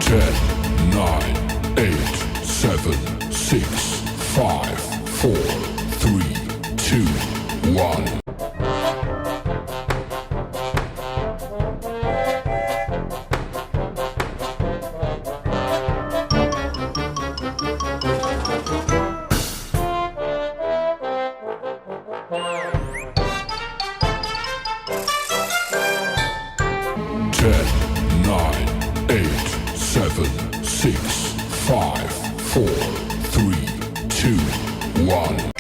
10, 9, 8, 7, 6, 5, 4, 3, 2, 1. 10, 9, 8, 7, 6, 5, 4, 3, 2, 1.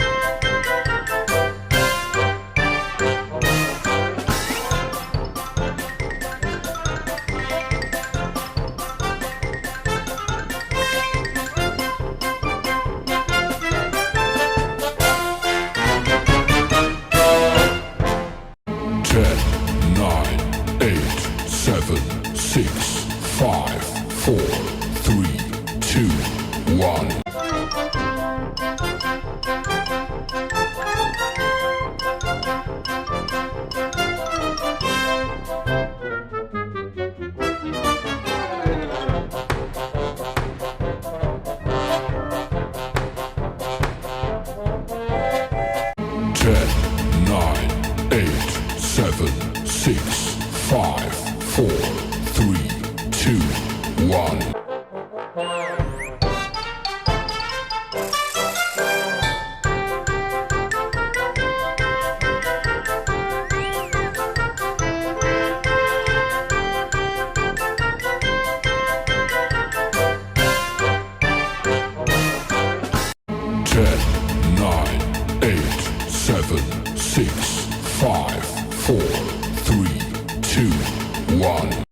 10, 9, 8, 7, 6, 5, 4, 3, 2, 1. 10, 9, 8, 7, 6, 5, 4, 3, 2, 1. 10, 9, 8, 7, 6, 5, 4, 3, 2, 1.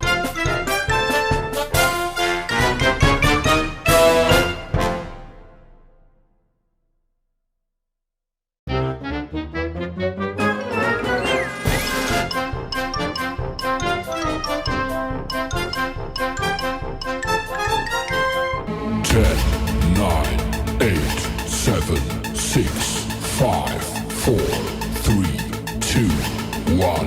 10, 9, 8, 7, 6, 5, 4, 3, 2, 1.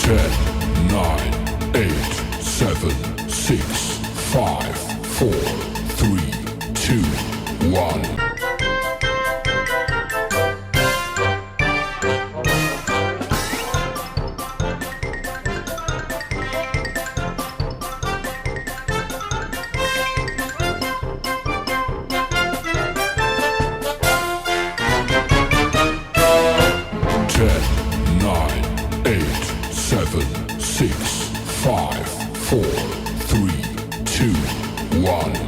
10, 9, 8, 7, 6, 5, 4, 3, 2, 1. 10, 9, 8, 7, 6, 5, 4, 3, 2, 1.